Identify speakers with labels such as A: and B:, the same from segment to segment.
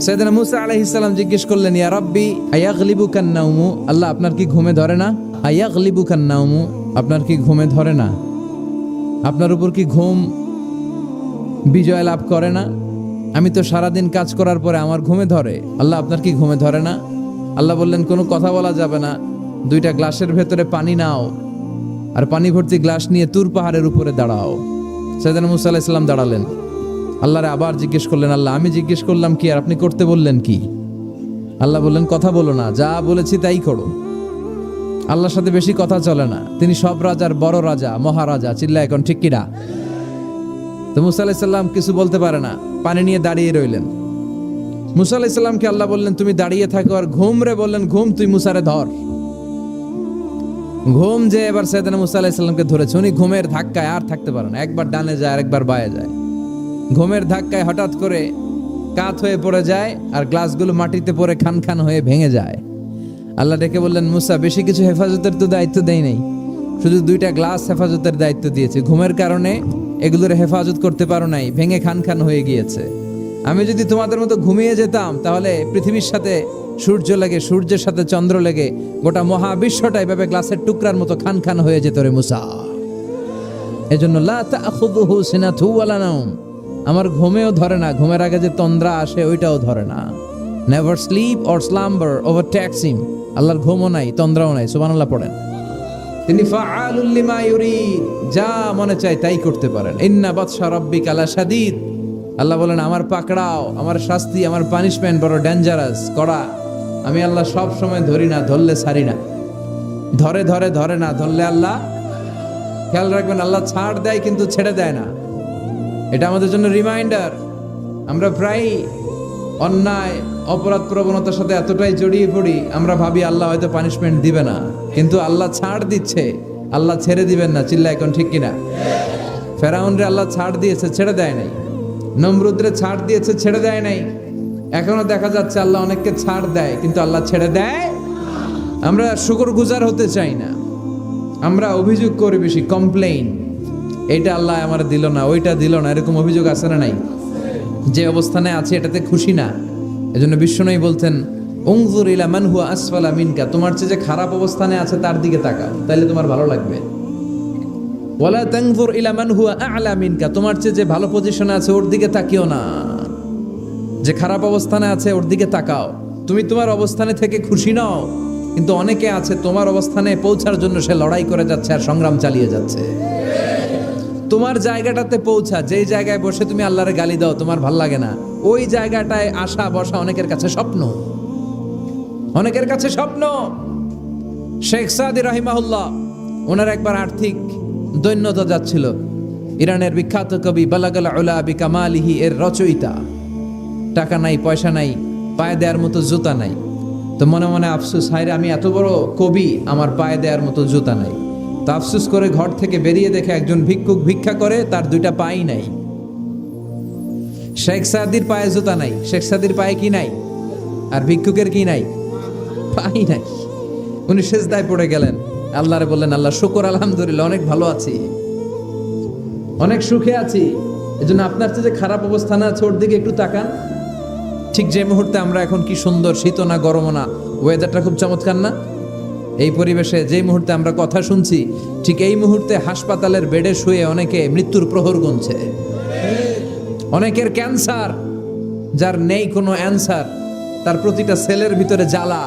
A: সাইয়েদনা মুসা আলাইহিস সালাম জিজ্ঞেস করলেন, ইয়া রাব্বি আয়াগলিবুকান নাওমু, আল্লাহ আপনার কি ঘুমে ধরে না? আয়াগলিবুকান নাওমু, আপনার কি ঘুমে ধরে না? আপনার উপর কি ঘুম বিজয় লাভ করে না? আমি তো সারাদিন কাজ করার পরে আমার ঘুমে ধরে, আল্লাহ আপনার কি ঘুমে ধরে না? আল্লাহ বললেন, কোনো কথা বলা যাবে না, দুইটা গ্লাসের ভেতরে পানি নাও আর পানি ভর্তি গ্লাস নিয়ে তুর পাহাড়ের উপরে দাঁড়াও। সাইয়েদনা মুসা আলাইহিস সালাম দাঁড়ালেন। আল্লাহরে আবার জিজ্ঞেস করলেন, আল্লাহ আমি জিজ্ঞেস করলাম কি আর আপনি করতে বললেন কি? আল্লাহ বললেন, কথা বলো না, যা বলেছি তাই করো। আল্লাহর সাথে বেশি কথা চলে না, তিনি সব রাজার বড় রাজা, মহারাজা। চিল্লা এখন ঠিক কিনা? তো মুসা আলাইহিস সালাম কিছু বলতে পারে না, পানি নিয়ে দাঁড়িয়ে রইলেন। মুসা আলাইহিস সালামকে আল্লাহ বললেন, তুমি দাঁড়িয়ে থাকো। আর ঘুম রে বললেন, ঘুম তুই মুসারে ধর। ঘুম যে এবার সাইয়েদনা মুসা আলাইহিস সালামকে ধরেছে, উনি ঘুমের ধাক্কায় আর থাকতে পারেন না, একবার ডানে যায় আর একবার বায়ে যায়। ঘুমের ধাক্কায় হঠাৎ করে কাত হয়ে পড়ে যায় আর গ্লাসগুলো মাটিতে পড়ে খান খান হয়ে ভেঙে যায়। আল্লাহ ডেকে বললেন, মুসা বেশি কিছু হেফাজতের তো দায়িত্ব দেই নাই, শুধু দুইটা গ্লাস হেফাজতের দায়িত্ব দিয়েছে। ঘুমের কারণে এগুলোর হেফাজত করতে পারো নাই, ভেঙে খান খান হয়ে গিয়েছে। আমি যদি তোমাদের মতো ঘুমিয়ে যেতাম তাহলে পৃথিবীর সাথে সূর্য লেগে, সূর্যের সাথে চন্দ্র লেগে গোটা মহাবিশ্বটা এভাবে গ্লাসের টুকরার মতো খান খান হয়ে যেত রে মুসা। এজন্য লা তাখুযুহু সিনাতু ওয়ালা নাওম, আমার ঘুমেও ধরে না, ঘুমের আগে যে তন্দ্রা আসে ওইটাও ধরে না। Never sleep or slumber overtakes him, আল্লাহর ঘুমও নাই, তন্দ্রাও নাই। সুবহানাল্লাহ পড়েন। তিনি ফাআলুল লিমা ইউরিদ, যা মনে চায় তাই করতে পারেন। ইন্না বাতশা রাব্বিকা লাশাদীদ, আল্লাহ বলেন আমার পাকড়াও, আমার শাস্তি, আমার পানিশমেন্ট বড় ডেঞ্জারাস, কড়া। আমি আল্লাহ সব সময় ধরি না, ধরলে ছাড়ি না। ধরে ধরে ধরে না, ধরলে আল্লাহ, খেয়াল রাখবেন, আল্লাহ ছাড় দেয় কিন্তু ছেড়ে দেয় না। এটা আমাদের জন্য রিমাইন্ডার। আমরা প্রায় অন্যায় অপরাধ প্রবণতার সাথে এতটাই জড়িয়ে পড়ি, আমরা ভাবি আল্লাহ হয়তো পানিশমেন্ট দিবে না, কিন্তু আল্লাহ ছাড় দিচ্ছে, আল্লাহ ছেড়ে দিবেন না। চিল্লা এখন ঠিক কিনা? ফেরাউনরে আল্লাহ ছাড় দিয়েছে, ছেড়ে দেয় নাই। নমরুদরে ছাড় দিয়েছে, ছেড়ে দেয় নাই। এখনো দেখা যাচ্ছে আল্লাহ অনেককে ছাড় দেয়, কিন্তু আল্লাহ ছেড়ে দেয়। আমরা শুকরগুজার হতে চাই না, আমরা অভিযোগ করি বেশি, কমপ্লেইন। এইটা আল্লাহ আমার দিল না, ওইটা দিল না, এরকম অভিযোগ আছে না নাই? যে অবস্থানে আছে এটাতে খুশি না। এজন্য বিশ্বনবী বলতেন, উনজুর ইলা মান হুয়া আসফালা মিনকা, তোমার চেয়ে যে খারাপ অবস্থানে আছে তার দিকে তাকাও, তাইলে তোমার ভালো লাগবে। ওয়ালা তানজুর ইলা মান হুয়া আ'লা মিনকা, তোমার চেয়ে যে ভালো পজিশনে আছে ওর দিকে তাকিও না, যে খারাপ অবস্থানে আছে ওর দিকে তাকাও। তুমি তোমার অবস্থানে থেকে খুশি নাও, কিন্তু অনেকে আছে তোমার অবস্থানে পৌঁছার জন্য সে লড়াই করে যাচ্ছে আর সংগ্রাম চালিয়ে যাচ্ছে। তোমার জায়গাটাতে পৌঁছা, যেই জায়গায় বসে তুমি আল্লাহরে গালি দাও, তোমার ভাল লাগে না, ওই জায়গাটায় আসা বসা অনেকের কাছে স্বপ্ন, অনেকের কাছে স্বপ্ন। শেখ সাদি রাহিমাহুল্লাহ, ওনার একবার আর্থিক দৈন্যতা যাচ্ছিল। ইরানের বিখ্যাত কবি বালাগাল উলা বিকামালিহি এর রচয়িতা, টাকা নাই, পয়সা নাই, পায়ে দেওয়ার মতো জুতা নাই। তো মনে মনে আফসোস, হায়রে আমি এত বড় কবি, আমার পায়ে দেওয়ার মতো জুতা নাই। তা আফসোস করে ঘর থেকে বেরিয়ে দেখে একজন ভিক্ষুক ভিক্ষা করে, তার দুইটা পাই নাই। শেখ সাদির পায়ে জুতা নাই, শেখ সাদির পায়ে কি নাই? আর ভিক্ষুকের কি নাই? পাই নাই। উনি সেজদায় পড়ে গেলেন, আল্লাহরে বললেন, আল্লাহ শুকর, আলহামদুলিল্লাহ, অনেক ভালো আছি, অনেক সুখে আছি। এজন্য আপনার চেয়ে যে খারাপ অবস্থানে আছে ওর দিকে একটু তাকান। ঠিক যে মুহূর্তে আমরা এখন কি সুন্দর, শীত না গরম না, ওয়েদারটা খুব চমৎকার না? এই পরিবেশে যে মুহূর্তে আমরা কথা শুনছি, ঠিক এই মুহূর্তে হাসপাতালের বেডে শুয়ে অনেকে মৃত্যুর প্রহর গুনছে। অনেকের ক্যান্সার, যার নেই কোনো অ্যান্সার, তার প্রতিটা সেলের ভিতরে জ্বালা।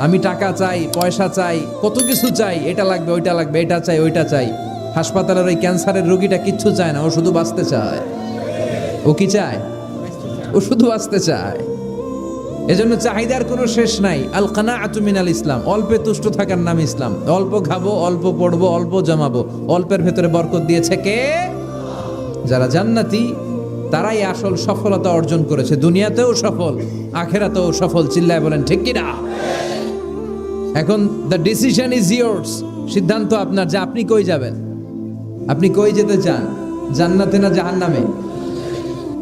A: আমি টাকা চাই, পয়সা চাই, কত কিছু চাই, এটা লাগবে, ওইটা লাগবে, এটা চাই, ওইটা চাই। হাসপাতালের ওই ক্যান্সারের রোগীটা কিচ্ছু চায় না, ও শুধু বাঁচতে চায়। ও কি চায়? ও শুধু বাঁচতে চায়। এজন্য চাহিদার কোনো শেষ নাই। আল কানাআতু মিনাল ইসলাম, অল্পে তুষ্ট থাকার নাম ইসলাম। অল্প খাবো, অল্প পড়বো, অল্প জমাবো, অল্পের ভেতরে বরকত দিয়েছে কে? যারা জান্নাতি, তারাই আসল সফলতা অর্জন করেছে, দুনিয়াতেও সফল, আখেরাতেও সফল। চিল্লায় বলেন ঠিক কিনা? এখন দ্য ডিসিশন ইজ ইয়ার্স, সিদ্ধান্ত আপনার যে আপনি কই যাবেন, আপনি কই যেতে চান, জান্নাতে না জাহান্নামে?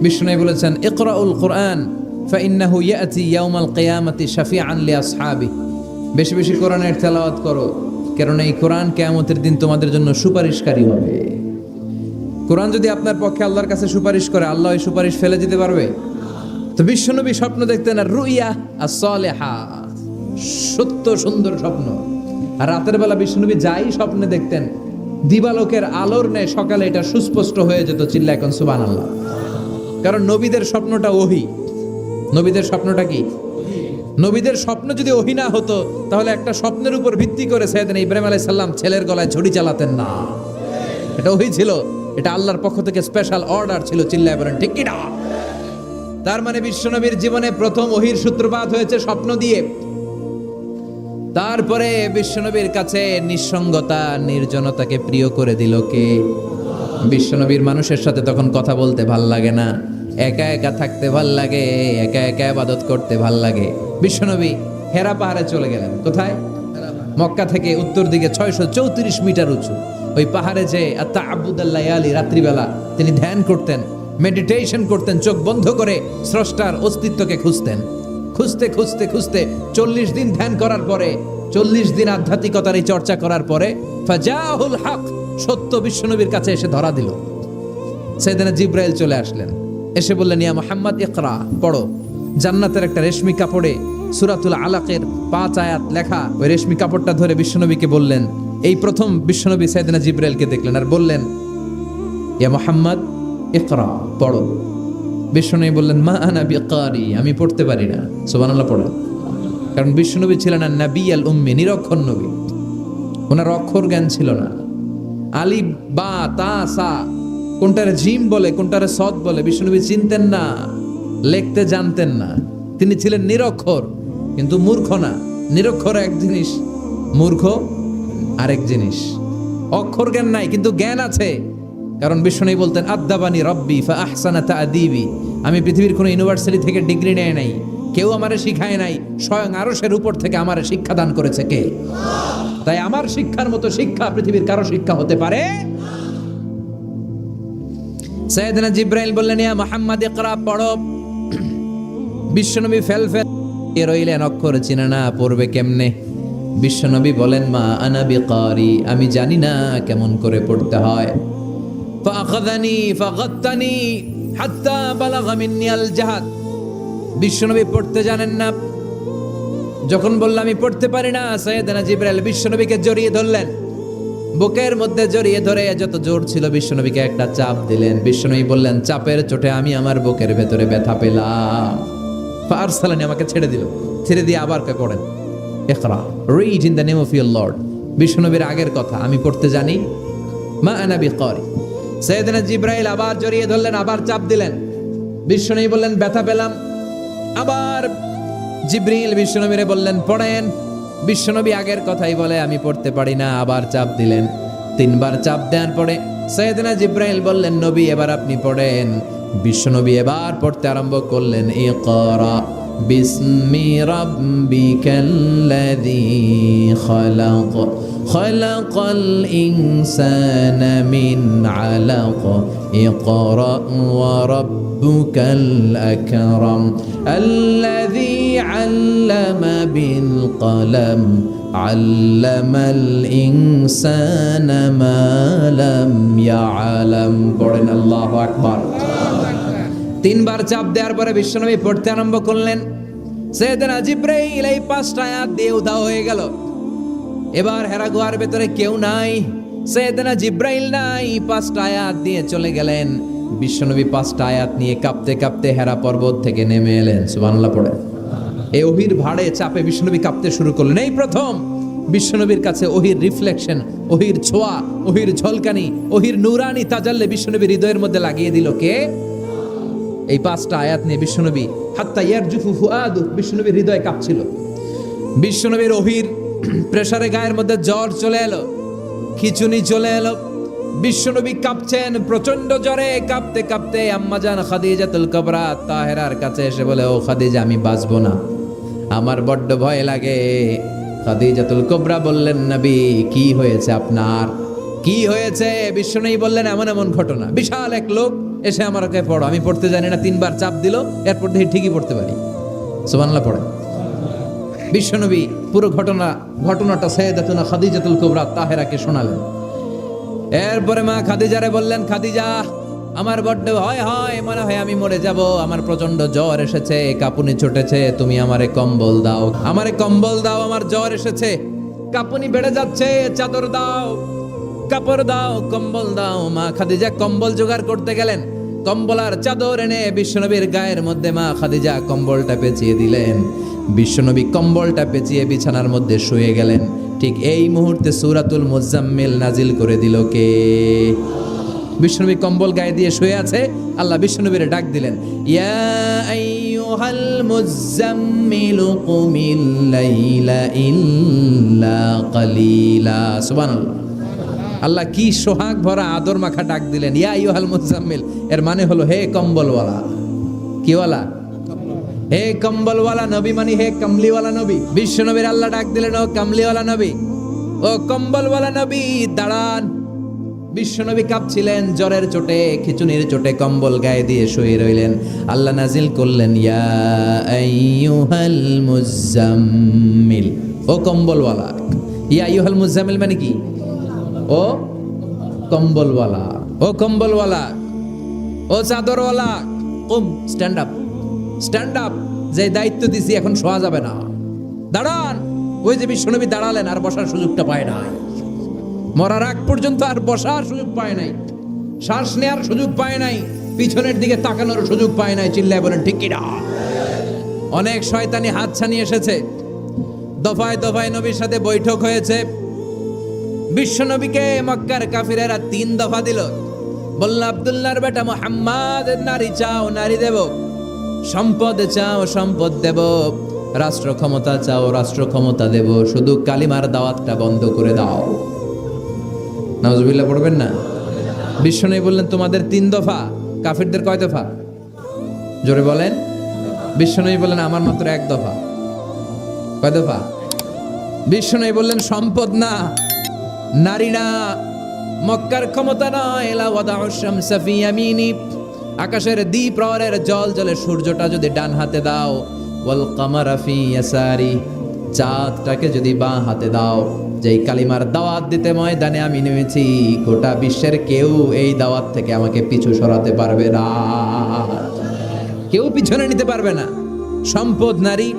A: বিষ্ণু বলেছেন, ইকরাউল কুরআন ফাইন্নাহু ইয়াতি ইয়াউমাল কিয়ামাতি শাফিআন লিআসহাবি, বেশি বেশি কোরআনের তেলাওয়াত করো, কারণ এই কোরআন কিয়ামতের দিন তোমাদের জন্য সুপারিশকারী হবে। কোরআন যদি আপনার পক্ষে আল্লাহর কাছে সুপারিশ করে, আল্লাহ এই সুপারিশ ফেলে দিতে পারবে? তো বিশ্বনবী স্বপ্ন দেখতেন আর রুইয়া আর সলেহা, সত্য সুন্দর স্বপ্ন। আর রাতের বেলা বিশ্বনবী যাই স্বপ্নে দেখতেন দিবালোকের আলোর ন্যায় সকালে এটা সুস্পষ্ট হয়ে যেত। চিল্লা এখন সুবহানাল্লাহ। কারণ নবীদের স্বপ্নটা ওহী। নবীদের স্বপ্নটা কি? নবীদের স্বপ্ন যদি ওহী না হতো তাহলে একটা স্বপ্নের উপর ভিত্তি করে সাইয়েদনা ইব্রাহিম আলাইহিস সালাম ছেলের গলায় ছুরি চালাতেন না। এটা ওহী ছিল, এটা আল্লাহর পক্ষ থেকে স্পেশাল অর্ডার ছিল। চিল্লায় বলেন ঠিক কি না? তার মানে বিশ্বনবীর জীবনে প্রথম ওহীর সূত্রপাত হয়েছে স্বপ্ন দিয়ে। তারপরে বিশ্বনবীর কাছে নিঃসঙ্গতা নির্জনতাকে প্রিয় করে দিল কে? বিশ্বনবীর মানুষের সাথে তখন কথা বলতে ভাল লাগে না, একা একা থাকতে ভাল লাগে, একা একা ইবাদত করতে ভাল লাগে। বিশ্বনবী হেরা পাহাড়ে চলে গেলেন। কোথায়? মক্কা থেকে উত্তর দিকে 634 মিটার উঁচু ওই পাহাড়ে যে তাআব্বুদাল লায়ালি, রাত্রিবেলা তিনি ধ্যান করতেন, মেডিটেশন করতেন, চোখ বন্ধ করে স্রষ্টার অস্তিত্বকে খুঁজতেন। খুঁজতে খুঁজতে খুঁজতে 40 দিন ধ্যান করার পরে, 40 দিন আধ্যাত্মিকতার এই চর্চা করার পরে ফাজাহুল হক, সত্য বিশ্বনবীর কাছে এসে ধরা দিল। সাইয়েদনা জিবরাইল চলে আসলেন, এসে বললেন ইয়া মুহাম্মদ ইকরা, পড়ো। জান্নাতের একটা রেশমি কাপড়ে সূরাতুল আলাকের 5 আয়াত লেখা, ওই রেশমি কাপড়টা ধরে বিশ্বনবীকে বললেন। এই প্রথম বিশ্বনবী সাইয়েদনা জিবরাইলকে দেখলেন আর বললেন ইয়া মুহাম্মদ ইকরা, পড়ো। বিশ্বনবী বললেন মা আনা বিকারি, আমি পড়তে পারি না। সুবহানাল্লাহ পড়েন। কারণ বিশ্বনবী ছিলেন না নবী আল উম্মি, নিরক্ষর নবী। ওনার অক্ষর জ্ঞান ছিল না। আলিফ বা তা সা কোনটারে জিম বলে কোনটারে সদ বলে বিশ্বনবী চিনতেন না, লিখতে জানতেন না। তিনি ছিলেন নিরক্ষর, কিন্তু মূর্খ না। নিরক্ষর এক জিনিস, মূর্খ আরেক জিনিস। অক্ষর জ্ঞান নাই কিন্তু জ্ঞান আছে। কারণ বিশ্বনবী বলতেন আদ্দাবানি রব্বি ফা আহসানা তাআদীবি, আমি পৃথিবীর কোনো ইউনিভার্সিটি থেকে ডিগ্রি নেয় নাই, কেউ আমারে শিখায় নাই, স্বয়ং আরশের উপর থেকে আমারে শিক্ষা দান করেছে কে? তাই আমার শিক্ষার মতো শিক্ষা পৃথিবীর কারো শিক্ষা হতে পারে। সাইয়েদনা জিবরাইল বললেন ইয়া মুহাম্মদ ইকরা, পড়ো। বিশ্বনবী ফেল রইলেন, অক্ষর চিনে না, পড়বে কেমনে? বিশ্বনবী বলেন মা আনা বিকারি, আমি জানি না কেমন করে পড়তে হয়। ফাআখাযানি ফাগাত্তানি হাত্তা বালাগা মিন্নি আল জাহাদ। বিশ্বনবী পড়তে জানেন না। যখন বললাম আমি পড়তে পারি না, সাইয়েদনা জিবরাইল বিশ্বনবীকে জড়িয়ে ধরলেন, বুকের মধ্যে জড়িয়ে ধরে যত জোর ছিল বিশ্বনবীকে একটা চাপ দিলেন। বিশ্বনবী বললেন চাপের চোটে আমি আমার বুকের ভেতরে ব্যথা পেলাম। ফারসালানি, আমাকে ছেড়ে দিল। ছেড়ে দিয়ে আবার কে পড়েন ইকরা, read in the name of your lord. বিশ্বনবীর আগের কথা, আমি পড়তে জানি, মা আনা বিকারি। সাইয়েদনা জিবরাইল আবার জড়িয়ে ধরলেন, আবার চাপ দিলেন। বিশ্বনবী বললেন ব্যথা পেলাম। আবার জিবরিল বিশ্বনবীরে বললেন পড়েন। বিশ্বনবী আগের কথাই বলে আমি পড়তে পারি না, আবার চাপ দিলেন। 3 বার চাপ দেওয়ার পরে সাইয়েদনা জিবরাইল বললেন নবী এবার আপনি পড়েন। বিশ্বনবী এবার পড়তে আরম্ভ করলেন ইকরা বিসমি রাব্বিকাল্লাযী খালাক খালাকাল ইনসানা মিন আলাক ইকরা ওয়া রাব্বুকাল আকরাম আল্লাযী আল্লামা বিল কলম আল্লামাল ইনসানা মা লাম ইয়ালাম। পড়েন আল্লাহু আকবার। 3 বার চাপ দেওয়ার পরে বিশ্বনবী পড়তে আরম্ভ করলেন। সাইয়েদনা জিবরাইল এই 5টা আয়াত দিয়ে উধাও হয়ে গেল। এবার হেরা গুহার ভেতরে কেউ নাই, সাইয়েদনা জিবরাইল নাই, 5টা আয়াত দিয়ে চলে গেলেন। বিশ্বনবী 5টা আয়াত নিয়ে কাঁপতে কাঁপতে হেরা পর্বত থেকে নেমে এলেন। সুবহানাল্লাহ পড়ে। এই ওহীর ভাড়ে চাপে বিশ্বনবী কাঁপতে শুরু করলেন। এই প্রথম বিশ্বনবীর কাছে ওহীর রিফ্লেকশন, ওহীর ছোঁয়া, ওহীর ঝলকানি, ওহীর নূরানি তাজাল্লি বিশ্বনবীর হৃদয়ের মধ্যে লাগিয়ে দিল কে? এই 5টা আয়াত নিয়ে বিশ্বনবী হাত্তা ইয়ারজুফু ফুআদু, বিশ্বনবীর হৃদয় কাঁপছিল। বিশ্বনবীর ওহীর প্রেসারে গায়ের মধ্যে জ্বর চলে এলো, খিচুনি চলে এলো। বিশ্বনবী কাঁপছেন প্রচন্ড জ্বরে। কাঁপতে কাঁপতে আম্মাজান খাদিজাতুল কুবরা তাহেরার কাছে এসে বলে ও খাদিজা আমি বাঁচবো না, আমার বড্ড ভয় লাগে। খাদিজাতুল কুবরা বললেন নবী কি হয়েছে আপনার, কি হয়েছে? বিশ্বনবী বললেন এমন এমন ঘটনা। বিশাল এক লোক এসে আমার কাছে পড়ো, আমি পড়তে জানি না, 3 বার চাপ দিল, এরপর দেখি ঠিকই পড়তে পারি। সুবহানাল্লাহ পড়ে। বিশ্বনবী পুরো ঘটনাটা সাইয়েদাতুনা খাদিজাতুল কুবরা তাহেরাকে শোনালেন। এরপরে মা খাদিজারে বললেন খাদিজা আমার বড্ড ভয় হয়, মনে হয় আমি মরে যাব, আমার প্রচন্ড জ্বর এসেছে, কাঁপুনি ছুটেছে, তুমি আমারে কম্বল দাও, আমারে কম্বল দাও, আমার জ্বর এসেছে, কাঁপুনি বেড়ে যাচ্ছে, চাদর দাও, কাপড় দাও, কম্বল দাও। মা খাদিজা কম্বল জোগাড় করতে গেলেন, কম্বল আর চাদর এনে বিশ্বনবীর গায়ের মধ্যে মা খাদিজা কম্বলটা পেঁচিয়ে দিলেন। বিশ্বনবী কম্বলটা পেঁচিয়ে বিছানার মধ্যে শুয়ে গেলেন। ঠিক এই মুহূর্তে সূরাতুল মুজাম্মিল নাজিল করে দিল কে? বিশ্বনবী কম্বল গায়ে দিয়ে শুয়ে আছে, আল্লাহ বিশ্বনবীরে ডাক দিলেন, ইয়া আইয়ুহাল মুজাম্মিল কুমিল লাইলা ইল্লা কালিলা। সুবহানাল্লাহ। আল্লাহ কি সোহাগ ভরা আদর মাখা ডাক দিলেন, ইয়া আইয়ুহাল মুজাম্মিল। এর মানে হলো হে কম্বলওয়ালা। কিওয়ালা? হে কম্বলওয়ালা নবী, মানে হে কমলিওয়ালা নবী। বিশ্বনবীর আল্লাহ ডাক দিলেন, ও কমলিওয়ালা নবী, ও কম্বলওয়ালা নবী, দাঁড়ান। বিশ্বনবী কাঁপছিলেন জ্বরের চোটে, খিচুনির চোটে, কম্বল গায়ে দিয়ে শুয়ে রইলেন। আল্লাহ নাজিল করলেন, ইয়া আইয়ুহাল মুজাম্মিল, ও কম্বলওয়ালা। ইয়া আইয়ুহাল মুজাম্মিল মানে কি? ও কম্বলওয়ালা, ও কম্বলওয়ালা, ও চাদরওয়ালা, কুম, স্ট্যান্ড আপ, স্ট্যান্ড আপ। যে দায়িত্ব দিছি এখন শোয়া যাবে না, দাঁড়ান। ওই যে বিশ্বনবী দাঁড়ালেন, আর বসার সুযোগটা পায় নাই। মরার আগ পর্যন্ত আর বসার সুযোগ পায় নাই, শ্বাস নেওয়ার সুযোগ পায় নাই, পিছনের দিকে তাকানোর সুযোগ পায় নাই। চিল্লায় বলেন ঠিক কিনা? অনেক শয়তানি হাতছানি এসেছে, দফায় দফায় নবীর সাথে বৈঠক হয়েছে। বিশ্বনবীকে মক্কার কাফিরেরা 3 দফা দিল। বলল, আব্দুল্লাহর বেটা মুহাম্মদ, নারী চাও নারী দেব, সম্পদ চাও সম্পদ দেব, রাষ্ট্র ক্ষমতা চাও রাষ্ট্র ক্ষমতা দেব, শুধু কালিমার দাওয়াতটা বন্ধ করে দাও। নাউজুবিল্লাহ পড়বেন না? বিশ্বনবী বললেন, তোমাদের 3 দফা, কাফিরদের কয় দফা? জোরে বলেন। বিশ্বনবী বললেন, আমার মাত্র 1 দফা। কয় দফা? বিশ্বনবী বললেন, সম্পদ না, নারী না, মক্কার ক্ষমতা নয়, লা ওয়াদাউ শামসা ফি ইয়ামিনি, আকাশের দ্বিপ্রহরের জল জলে সূর্যটা যদি ডান হাতে দাও, ওয়াল কামারা ফি ইয়াসারি, চাঁদটাকে যদি বাঁ হাতে দাও। যেই কালিমার দাওয়াত দিতে ময়দানে আমি নেমেছি, গোটা বিশ্বের কেউ এই দাওয়াত থেকে আমাকে পিছু সরাতে পারবে না, কেউ পিছনে নিতে পারবে না। সম্পদ, নারী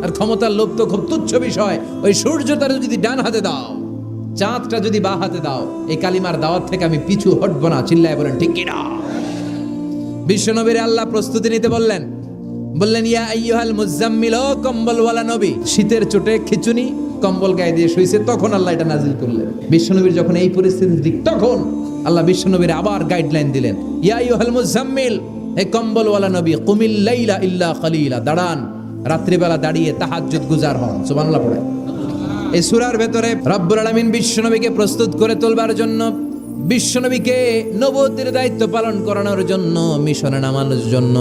A: আর ক্ষমতার লোভ তো খুব তুচ্ছ বিষয়। ওই সূর্যটা যদি ডান হাতে দাও, চাঁদটা যদি বাঁ হাতে দাও, এই কালিমার দাওয়াত থেকে আমি পিছু হটবো না। চিল্লায় বলেন ঠিক কিনা? বিশ্বনবীর আল্লাহ প্রস্তুতি নিতে বললেন, বললেন, ইয়া আইয়ুহাল মুজাম্মিল, ও কম্বলওয়ালা নবী। শীতের চোটে খিচুনি, কম্বল গায়ে দিয়ে শুয়েছে, তখন আল্লাহ এটা নাজিল করলেন। বিশ্বনবীর যখন এই পরিস্থিতি, তখন আল্লাহ বিশ্বনবীর আবার গাইডলাইন দিলেন, ইয়া আইয়ুহাল মুজাম্মিল, হে কম্বলওয়ালা নবী, কুমিল লাইলা ইল্লা কালিলা, দাঁড়ান, রাত্রিবেলা দাঁড়িয়ে তাহাজ্জুদ গুজার হন। সুবহানাল্লাহ পড়ে। এই সূরার ভেতরে রব্বুল আলামিন বিশ্বনবীকে প্রস্তুত করে তোলবার জন্য, বিশ্বনবীকে নবুয়তের দায়িত্ব পালন করানোর জন্য, মিশনে নামানোর জন্য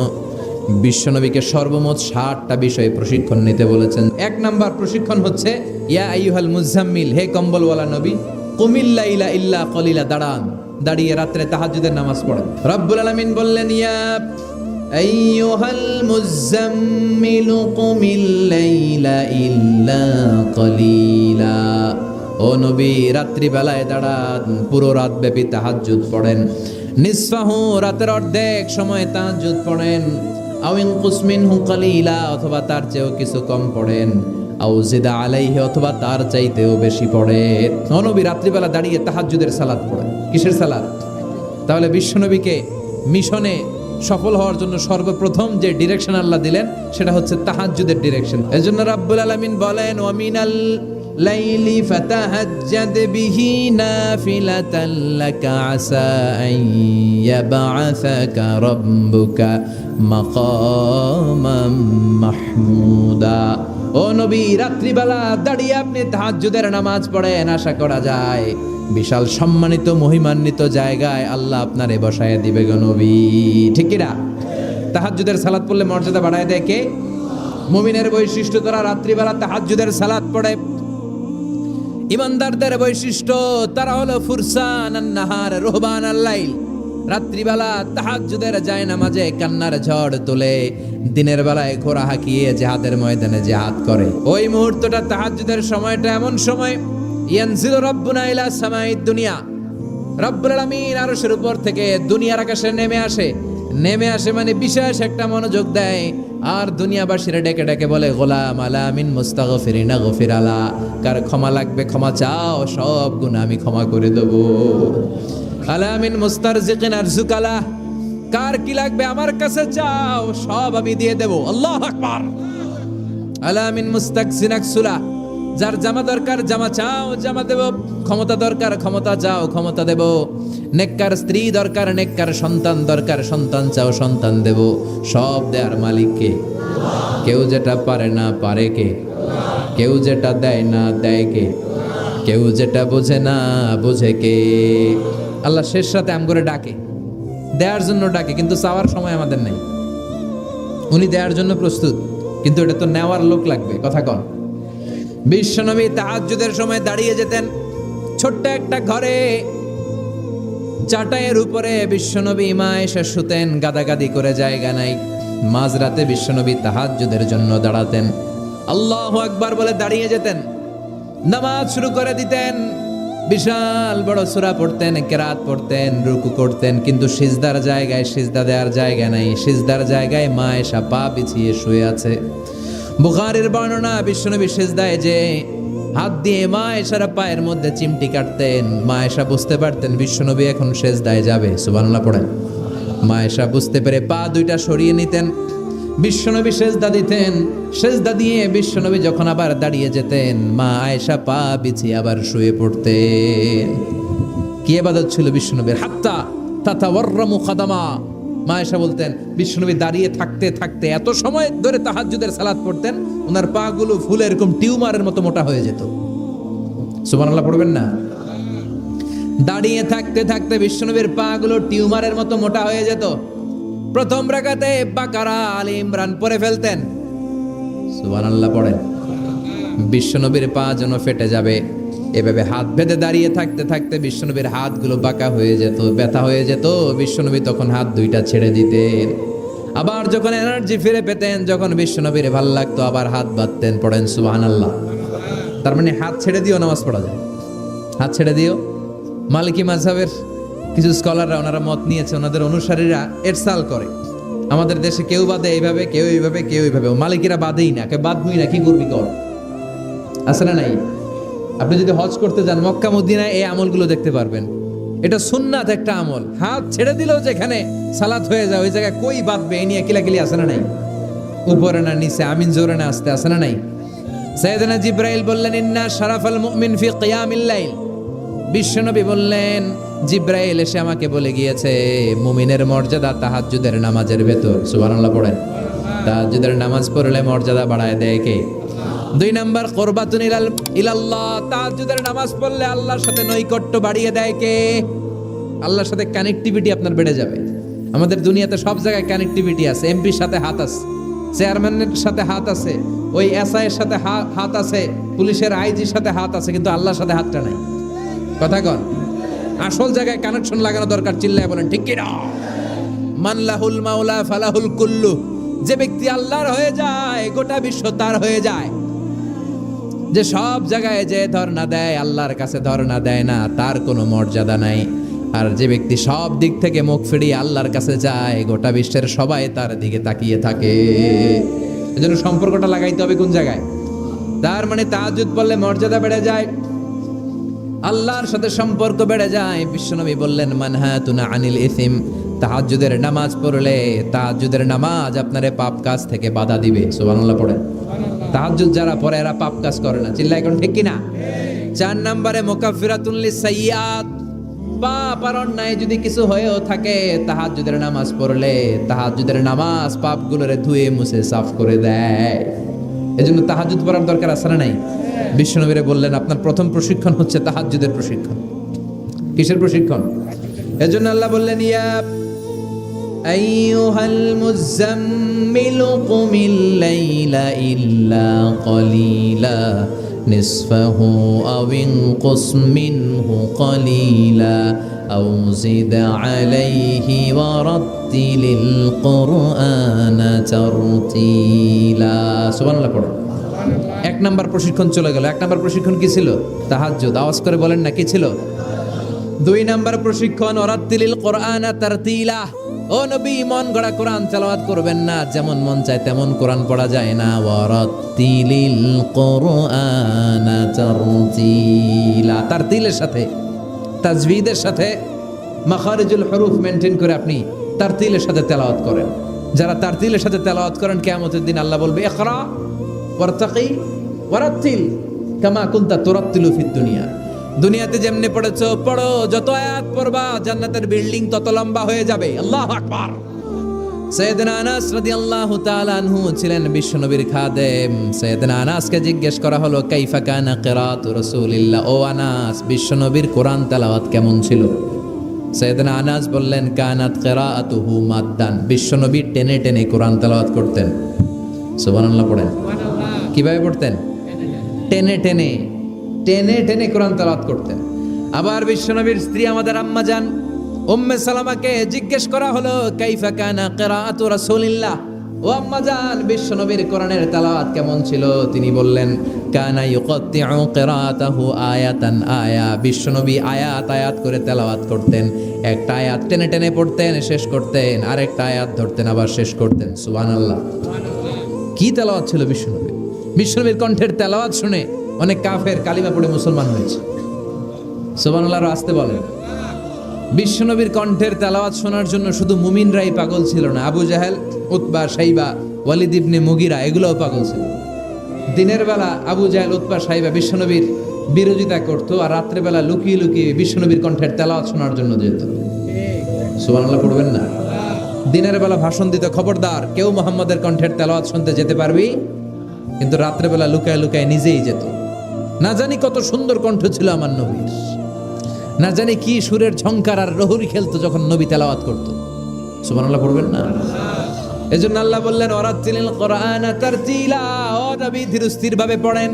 A: বিশ্বনবীকে সর্বমোট 60টা বিষয়ে প্রশিক্ষণ নিতে বলেছেন। 1 নাম্বার প্রশিক্ষণ হচ্ছে, ইয়া আইয়ুহাল মুজাম্মিল, হে কম্বলওয়ালা নবী, কুমিল লাইলা ইল্লা কালিলা, দাঁড়ান, দাঁড়িয়ে রাত্রে তাহাজ্জুদের নামাজ পড়েন। রব্বুল আলামিন বললেন, ইয়া আইয়ুহাল মুজাম্মিল কুমিল লাইলা ইল্লা কালিলা, ও নবী রাত্রিবেলায় দাঁড়ান, পুরো রাত ব্যাপী তাহাজ্জুদ পড়েন। নিসফাহু, রাতের অর্ধেক সময় তাহাজ্জুদ পড়েন। আও ইনকুস মিনহু কালিলা, অথবা তার চেয়েও কিছু কম পড়েন। আও জিদা আলাইহি, অথবা তার চাইতেও বেশি পড়েন। ও নবী রাত্রিবেলা দাঁড়িয়ে তাহাজ্জুদের সালাত পড়েন। কিসের সালাত? তাহলে বিশ্বনবীকে মিশনে সফল হওয়ার জন্য সর্বপ্রথম যে ডিরেকশন আল্লাহ দিলেন, সেটা হচ্ছে তাহাজ্জুদের ডিরেকশন। এজন্য রাব্বুল আলামিন বলেন, ওয়া মিনাল লাইলি ফাতাহাজ্জাদ বিহি নাফিলাতান লাকা আসা আন ইয়াবআসাকা রাব্বুকা মাকামাম মাহমুদা। ও নবী রাত্রিবেলা দাঁড়িয়ে আপনি তাহাজ্জুদের নামাজ পড়েন, আশা করা যায় বিশাল সম্মানিত মহিমান্বিত জায়গায় আল্লাহ আপনারে বসায় দিবে গো নবী। ঠিক কি না? তাহাজ্জুদের সালাত পড়লে মর্যাদা বাড়ায় দেয় কে? মুমিনের বৈশিষ্ট্য, তারা রাত্রিবেলা তাহাজ্জুদের সালাত পড়ে। ইমানদারদের বৈশিষ্ট্য, তারা হলো ফুরসান আন-নাহার রুহবান আল-লাইল। রাত্রিবেলা তাহাজ্জুদের যায় নামাজে কান্নার ঝড় তোলে, দিনের বেলায় ঘোড়া হাঁকিয়ে জিহাদের ময়দানে জিহাদ করে। ওই মুহূর্তটা তাহাজ্জুদের সময়টা এমন সময়, ইয়ানজিলু রাব্বুনা ইলা সামাইদ দুনিয়া, রব্বুল আলামিন আরশের উপর থেকে দুনিয়ার আকাশে নেমে আসে মানে বিশেষ একটা মনোযোগ দেয়, আর দুনিয়াবাসীরা ডেকে ডেকে বলে, গোলাম আলা মিন মুস্তাগফিরিনা গফির আলা, কার ক্ষমা লাগবে ক্ষমা চাও, সব গুনাহ আমি ক্ষমা করে দেব। আলা মিন মুস্তারজিকিন আরজুকালা, কার কি লাগবে আমার কাছে চাও, সব আমি দিয়ে দেব। আল্লাহু আকবার। আলা মিন মুস্তাকসিন আকসুলা, যার জামা দরকার জামা চাও জামা দেব, ক্ষমতা দরকার ক্ষমতা চাও ক্ষমতা দেব, নেককার স্ত্রী দরকার নেককার সন্তান দরকার সন্তান চাও সন্তান দেব, সব দেয়ার মালিক কে? কেউ যেটা পারে না পারে কে? কেউ যেটা দেয় না দেয় কে? কেউ যেটা বোঝে না বোঝে কে? আল্লাহ শেষ রাতে আম করে ডাকে, দেওয়ার জন্য ডাকে, কিন্তু চাওয়ার সময় আমাদের নেই। উনি দেওয়ার জন্য প্রস্তুত, কিন্তু এটা তো নেওয়ার লোক লাগবে। কথা কন। বিশ্বনবী তাহাজ্জুদের সময় দাঁড়িয়ে যেতেন ছোট্ট একটা ঘরে, চাটাইয়ের উপরে বিশ্বনবী মা এসে শুতেন, গাদাগাদি করে জায়গা নাই। মাঝরাতে বিশ্বনবী তাহাজ্জুদের জন্য দাঁড়াতেন, আল্লাহু আকবার বলে দাঁড়িয়ে যেতেন, নামাজ শুরু করে দিতেন। বিশাল বড় সূরা পড়তেন, কেরাত পড়তেন, রুকু করতেন, কিন্তু সিজদার জায়গায় সিজদা দেওয়ার জায়গা নাই। সিজদার জায়গায় মা এসা পা বিছিয়ে শুয়ে আছে। বুখারীর বর্ণনা, বিশ্বনবী সিজদায় যে হাত দিয়ে মা এসার পায়ের মধ্যে চিমটি কাটতেন, মা এসা বুঝতে পারতেন বিশ্বনবী এখন সিজদায় যাবে। সুবহানাল্লাহ পড়েন। মা এসা বুঝতে পেরে পা দুইটা সরিয়ে নিতেন, বিশ্বনবী সিজদা দিতেন। সিজদা দিয়ে বিশ্বনবী যখন আবার দাঁড়িয়ে যেতেন, মা আয়েশা পা বিছিয়ে আবার শুয়ে পড়তেন। কি ইবাদত ছিল বিশ্বনবীর! হাত্তা তাতাওয়াররামু খাদামা। মা আয়েশা বলতেন বিশ্বনবী দাঁড়িয়ে থাকতে থাকতে এত সময় ধরে তাহাজ্জুদের সালাত পড়তেন, ওনার পা গুলো ফুলে এরকম টিউমারের মতো মোটা হয়ে যেত। সুবহানাল্লাহ পড়বেন না? দাঁড়িয়ে থাকতে থাকতে বিশ্বনবীর পা গুলো টিউমারের মতো মোটা হয়ে যেত। প্রথম রাকাতে বাকারা আলে ইমরান পড়ে ফেলতেন। সুবহানাল্লাহ পড়েন। বিশ্বনবীর পা যেন ফেটে যাবে, এভাবে হাত বেঁধে দাঁড়িয়ে থাকতে থাকতে বিশ্বনবীর হাতগুলো বাঁকা হয়ে যেত, ব্যথা হয়ে যেত। বিশ্বনবী তখন হাত দুইটা ছেড়ে দিতেন। আবার যখন এনার্জি ফিরে পেতেন, যখন বিশ্বনবীর ভাল লাগতো, আবার হাত বাঁধতেন। পড়েন সুবহানাল্লাহ। তার মানে হাত ছেড়ে দিও নামাজ পড়া যায়, হাত ছেড়ে দিও। মালিকি মাযহাবের কিছু স্কলাররা ওনারা মত নিয়েছে, ওনাদের অনুসারীরা এরসাল করে। আমাদের দেশে কেউ বাদে এইভাবে, কেউ এইভাবে, কেউ এইভাবে। মালিকিরা বাদেই না, কেউ বাদবই না, কি করবি কর। আছে না নাই? আপনি যদি হজ করতে যান মক্কা মদিনায়, এই আমলগুলো দেখতে পারবেন। এটা সুন্নাত একটা আমল। হাত ছেড়ে দিলেও যেখানে সালাত হয়ে যায় ওই জায়গায় কই বাঁধবে, এই নিয়ে কিলাকিলি আছে না নাই? উপরে না নিচে, আমিন জোরে না আসতে, আছে না নাই? সাইয়েদনা জিব্রাইল বললেন, ইন্না শারাফাল মুমিন ফি কিয়ামিল লাইল। বিশ্বনবী বললেন, জিব্রাইল এসে আমাকে বলে গিয়েছে মুমিনের মর্যাদা তাহাজ্জুদের নামাজের ভেতর। সুবহানাল্লাহ পড়েন। তাহাজ্জুদের নামাজ পড়লে মর্যাদা বাড়ায় দেয় কে? 2 নাম্বার কুরবাতুন ইলাল্লাহ। তাহাজ্জুদের নামাজ পড়লে আল্লাহর সাথে নৈকট্য বাড়িয়ে দেয় কে? আল্লাহর সাথে কানেক্টিভিটি আপনার বেড়ে যাবে। আমাদের দুনিয়াতে সব জায়গায় কানেক্টিভিটি আছে। এমপির সাথে হাত আছে, চেয়ারম্যানের সাথে হাত আছে, ওই এসআই এর সাথে হাত আছে, পুলিশের আইজির সাথে হাত আছে, কিন্তু আল্লাহর সাথে হাতটা নাই। কথা কন। আসল জায়গায় কানেকশন লাগানো দরকার। চিল্লায় বলেন ঠিক কি না? মান লাহুল মাওলা ফালাহুল কুল্লু। যে ব্যক্তি আল্লাহর হয়ে যায় গোটা বিশ্ব তার হয়ে যায়। যে সব জায়গায় যে ধর্ণা দেয় আল্লাহর কাছে ধর্ণা দেয় না, তার কোনো মর্যাদা নাই। আর যে ব্যক্তি সব দিক থেকে মুখ ফিরিয়ে আল্লাহর কাছে যায়, গোটা বিশ্বের সবাই তার দিকে তাকিয়ে থাকে। এজন্য সম্পর্কটা লাগাইতে হবে কোন জায়গায়? তার মানে তাহাজ্জুদ পড়লে মর্যাদা বেড়ে যায়, আল্লাহর সাথে সম্পর্ক বেড়ে যায়। বিশ্বনবী বললেন, মানহাতুনা আনিল ইসিম। তাহাজ্জুদের নামাজ পড়লে তাহাজ্জুদের নামাজ আপনারে পাপ কাজ থেকে বাধা দিবে। সুবহানাল্লাহ পড়েন। তাহাজ্জুদ যারা পড়ে এরা পাপ কাজ করে না। চিল্লায় কোন ঠিক কি না? 4 নম্বরে মুকাফফিরাতুন লিসাইয়্যাত। পাপ আর অন্যায় যদি কিছু হয়েও থাকে, তাহাজ্জুদের নামাজ পড়লে তাহাজ্জুদের নামাজ পাপগুলোরে ধুয়ে মুছে সাফ করে দেয়। এজন্য তাহাজ্জুদ পড়ার দরকার আছে না নাই? বিশ্বনবীরে বললেন আপনার প্রথম প্রশিক্ষণ হচ্ছে তাহাজ্জুদের প্রশিক্ষণ। কিসের প্রশিক্ষণ? এজন্য আল্লাহ বললেন, ইয়া আইয়ুহাল মুযাম্মিলু কুমিল লাইলা ইল্লা কলিলা নিসফাহু আও ইনকুস মিনহু কলিলা আও জিদ আলাইহি ওয়া রাত্তিলিল কুরআনা তারতিলা। সুবহানাল্লাহ পড়ো। 1 নাম্বার প্রশিক্ষণ চলে গেল। 1 নাম্বার প্রশিক্ষণ কি ছিল? তাহাজ্জুদ। আওয়াজ করে বলেন না কি ছিল? দুই নাম্বার প্রশিক্ষণ, ওয়ারাত্তিলিল কোরআনা তারতিলা। ও নবী, মন গড়া কোরআন তেলাওয়াত করবেন না, যেমন মন চায় তেমন কোরআন পড়া যায় না। ওয়ারাত্তিলিল কোরআনা তারতিলা, তারতিলের সাথে, তাজবিদের সাথে, মাখারিজুল হুরুফ মেইনটেইন করে আপনি তারতিলের সাথে তেলাওয়াত করেন। যারা তারতিলের সাথে তেলাওয়াত করেন, কিয়ামতের দিন আল্লাহ বলবে ইকরা ওয়ারতাকি ওয়ারাত্তিল কামা কুনতা তুরাত্তিলু ফিদ দুনিয়া। দুনিয়াতে যেমনে পড়েছো পড়ো, যত আয়াত পড়বা জান্নাতের বিল্ডিং তত লম্বা হয়ে যাবে। আল্লাহু আকবার। সাইয়েদনা আনাস রাদিয়াল্লাহু তাআলা আনহু ছিলেন বিশ্বনবীর খাদেম। সাইয়েদনা আনাসকে জিজ্ঞেস করা হলো, কাইফা কানা কিরাআতু রাসূলিল্লাহ, ও আনাস, বিশ্বনবীর কোরআন তেলাওয়াত কেমন ছিল? সাইয়েদনা আনাস বললেন, কানাত কিরাআতুহু মাদ্দান, বিশ্বনবী টেনে টেনে কোরআন তেলাওয়াত করতেন। সুবহানাল্লাহ পড়েন। কিভাবে পড়তেন? টেনে টেনে টেনে টেনে কোরআন তেলাওয়াত করতেন। আবার বিশ্বনবীর স্ত্রী আমাদের আম্মা জান উম্মে সালামাকে জিজ্ঞেস করা হলো, কাইফা কানা কিরাআতু রাসূলিল্লাহ, ও আম্মা জান, বিশ্বনবীর কোরআনের তেলাওয়াত কেমন ছিল? তিনি বললেন, কানা ইউকাত্তিউ কিরাআতাহু আয়াতান আয়া, বিশ্বনবী আয়াত আয়াত করে তেলাওয়াত করতেন। একটা আয়াত টেনে টেনে পড়তেন, শেষ করতেন, আরেকটা আয়াত ধরতেন, আবার শেষ করতেন। সুবহানাল্লাহ। কি তেলাওয়াত ছিল বিশ্বনবীর! বিশ্বনবীর কণ্ঠের তেলাওয়াত শুনে অনেক কাফের কালিমা পড়ে মুসলমান হয়েছে। সুবহানাল্লাহ, আসতে বলেন। বিশ্বনবীর কণ্ঠের তেলাওয়াত শোনার জন্য শুধু মুমিনরাই পাগল ছিল না, আবু জাহেল, উতবা, শাইবা, ওয়ালিদ ইবনে মুগিরা এগুলোও পাগল ছিল। দিনের বেলা আবু জাহেল, উতবা, শাইবা বিশ্বনবীর বিরোধিতা করতো, আর রাত্রে বেলা লুকিয়ে লুকিয়ে বিশ্বনবীর কণ্ঠের তেলাওয়াত শোনার জন্য যেত। সুবহানাল্লাহ পড়বেন না? দিনের বেলা ভাষণ দিত, খবরদার কেউ মুহাম্মাদের কণ্ঠের তেলাওয়াত শুনতে যেতে পারবি, কিন্তু রাত্রে বেলা লুকায় লুকায় নিজেই যেত। না জানি কত সুন্দর কণ্ঠ ছিল আমার নবীর, না জানি কি সুরের ঝংকার আর রহুরি খেলতো যখন নবী তেলাওয়াত করতো। সুবহানাল্লাহ পড়বেন না? এজন্য আল্লাহ বললেন, ওয়ারাত্তিলিল কোরআনা তারতিলা, ও নবী ধীর স্থির ভাবে পড়েন।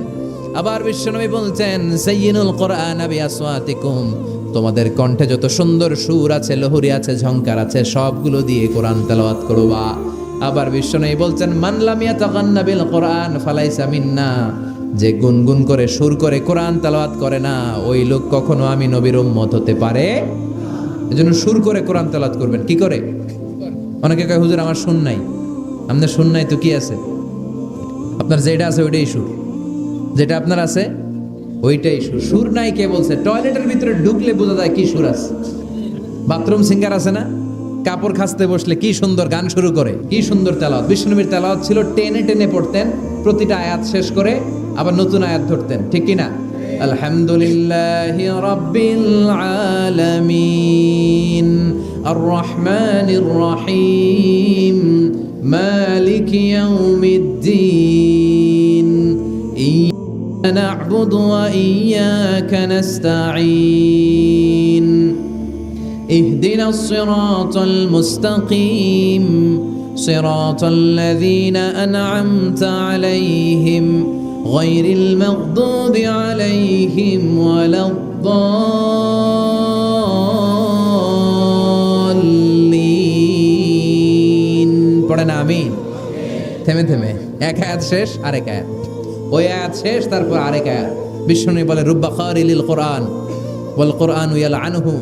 A: আবার বিশ্বনবী বলছেন, সাইয়িনুল কোরআনা বিআসওয়াতিকুম, তোমাদের কণ্ঠে যত সুন্দর সুর আছে, লহরি আছে, ঝংকার আছে, সবগুলো দিয়ে কোরআন তেলাওয়াত করবা। আবার বিশ্বনবী বলছেন, মান লাম ইয়াতাগান্না বিল কোরআন ফালাইসা মিন্না, যে গুনগুন করে সুর করে কোরআন তেলাওয়াত করে না, ওই লোক কখনো আমি নবীর উম্মত হতে পারে। এজন্য সুর করে কোরআন তেলাওয়াত করবেন। কি করে? অনেকে কয়, হুজুর আমার সুর নাই। আপনার সুর নাই তো কি আছে? আপনার যেটা আছে ওইটাই সুর, যেটা আপনার আছে ওইটাই সুর। সুর নাই কে বলছে? টয়লেটের ভিতরে ঢুকলে বোঝা যায় কি সুর আছে। বাথরুম সিঙ্গার আছে না, কাপড় খাসতে বসলে কি সুন্দর গান শুরু করে, কি সুন্দর তেলাওয়াত। বিশ্বনবীর তেলাওয়াত ছিল টেনে টেনে পড়তেন, প্রতিটা আয়াত শেষ করে আবার নতুন আয়াত ধরতেন। ঠিক কি না? আলহামদুলিল্লাহি রাব্বিল আলামিন আর রহমানির রহিম মালিকি ইয়াউমিদ্দিন ইয়্যাকা না'বুদু ওয়া ইয়্যাকা নাস্তাঈন اهدنا الصراط المستقيم صراط الذين أنعمت عليهم غير المغضوب عليهم ولا الضالين পড়েন আমিন। থেমে থেমে এক আয়াত শেষ আরেক আয়াত, ওই আয়াত শেষ তারপর আরেক আয়াত। বিষ্ণু বলে, রুব্বা খারিলিল কোরআন ওয়াল কোরআন ইয়ালআনুহু,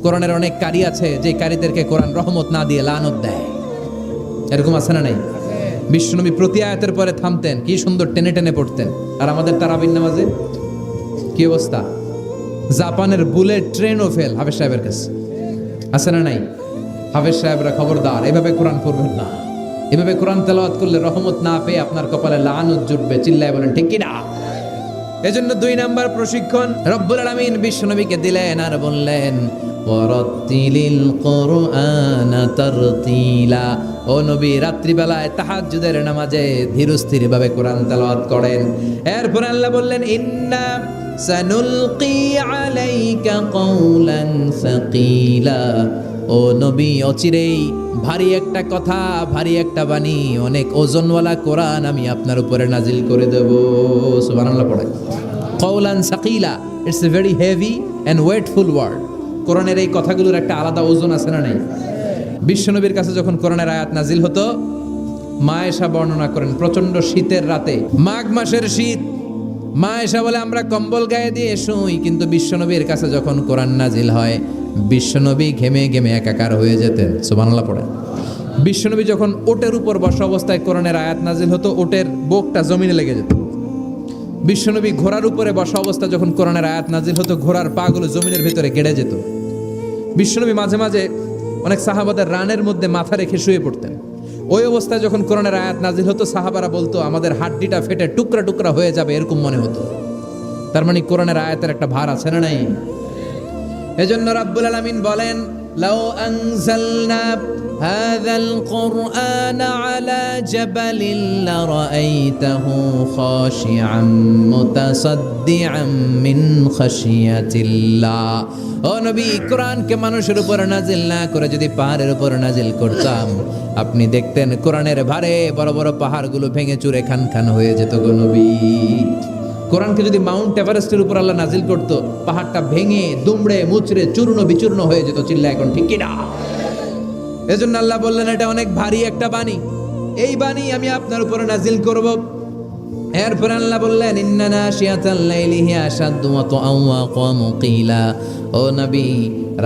A: কোরআনের অনেক কারি আছে যে কারিদেরকে কোরআন রহমত না দিয়ে লানত দেয়। এরকম আছে না নাই? বিশ্বনবী প্রতি আয়াতের পরে থামতেন, কি সুন্দর টেনে টেনে পড়তেন। আর আমাদের তারাবির নামাজে কি অবস্থা? জাপানের বুলেট ট্রেনও ফেল হাফেজ সাহেবের কাছে। আছে না নাই? হাফেজ সাহেবরা খবরদার, এভাবে কোরআন পড়বেন না। এভাবে কোরআন তেলাওয়াত করলে রহমত না পেয়ে আপনার কপালে লানত জুটবে। চিল্লায় বলেন ঠিক কি না? এজন্য 2 নাম্বার প্রশিক্ষণ রব্বুল আলামিন বিশ্বনবীকে দিলেন আর বললেন, ওয়ারাত্তিলিল কোরআনা তারতিলা, ও নবী রাত্রিবেলায় তাহাজ্জুদের নামাজে ধীরস্থির ভাবে কোরআন তেলাওয়াত করেন। এরপর আল্লাহ বললেন, ইন্না সানুলকি আলাইকা কওলান সাকিলা, ও নবী অচিরেই ভারী একটা কথা, ভারী একটা বাণী, অনেক ওজনওয়ালা কোরআন আমি আপনার উপরে নাজিল করে দেব। সুবহানাল্লাহ পড়ে। কওলান সাকিলা, it's a very heavy and weightful word. কোরআনের এই কথাগুলোর একটা আলাদা ওজন আছে না নাই? বিশ্বনবীর কাছে যখন কোরআনের আয়াত নাজিল হতো, মা আয়েশা বর্ণনা করেন, প্রচন্ড শীতের রাতে, মাঘ মাসের শীত, মা এসে বলে আমরা কম্বল গায়ে দিয়ে শুই, কিন্তু বিশ্বনবীর কাছে যখন কোরআন নাজিল হয় বিশ্বনবী ঘেমে ঘেমে একাকার হয়ে যেতেন। সুবহানাল্লাহ পড়ে। বিশ্বনবী যখন ওটের উপর বসা অবস্থায় কোরআনের আয়াত নাজিল হতো, ওটের বুকটা জমিনে লেগে যেত। বিশ্বনবী ঘোড়ার উপরে বসা অবস্থা যখন কোরআনের আয়াত নাজিল হতো, ঘোড়ার পাগুলো জমিনের ভিতরে গেড়ে যেত। বিশ্বনবী মাঝে মাঝে অনেক সাহাবাদের রানের মধ্যে মাথা রেখে শুয়ে পড়তেন। ওই অবস্থায় যখন কোরআনের আয়াত নাজিল হতো, সাহাবারা বলতো আমাদের হাড্ডিটা ফেটে টুকরা টুকরা হয়ে যাবে, এরকম মনে হতো। তার মানে কোরআনের আয়াতের একটা ভার আছে না নাই? এজন্য রাব্বুল আলামিন বলেন, লাউ আনজালনা হাযাল কুরআন আলা জাবালিন লারাআইতাহু খাশিআম মুতাসাদ্দিআম মিন খাশিয়াতিল্লাহ। ও নবী, কোরআনকে মানুষের উপর নাজিল না করে যদি পাহাড়ের উপর নাজিল করতাম, আপনি দেখতেন কোরআনের ভারে বড় বড় পাহাড়গুলো ভেঙে চুরে খান খান হয়ে যেত গো নবী। কোরআনকে যদি মাউন্ট এভারেস্টের উপর আল্লাহ নাজিল করত, পাহাড়টা ভেঙে দুমড়ে মুচড়ে চূর্ণ বিচূর্ণ হয়ে যেত। চিল্লা এখন ঠিক কিনা? এজন্য আল্লাহ বললেন এটা অনেক ভারী একটা বাণী, এই বাণী আমি আপনার উপরে নাজিল করব। এরপর আল্লাহ বললেন, ইন্না নাশিয়াতাল লাইলি হিয়া আশাদ্দু ওয়াতআন ওয়া আকামু কিলা। ও নবী,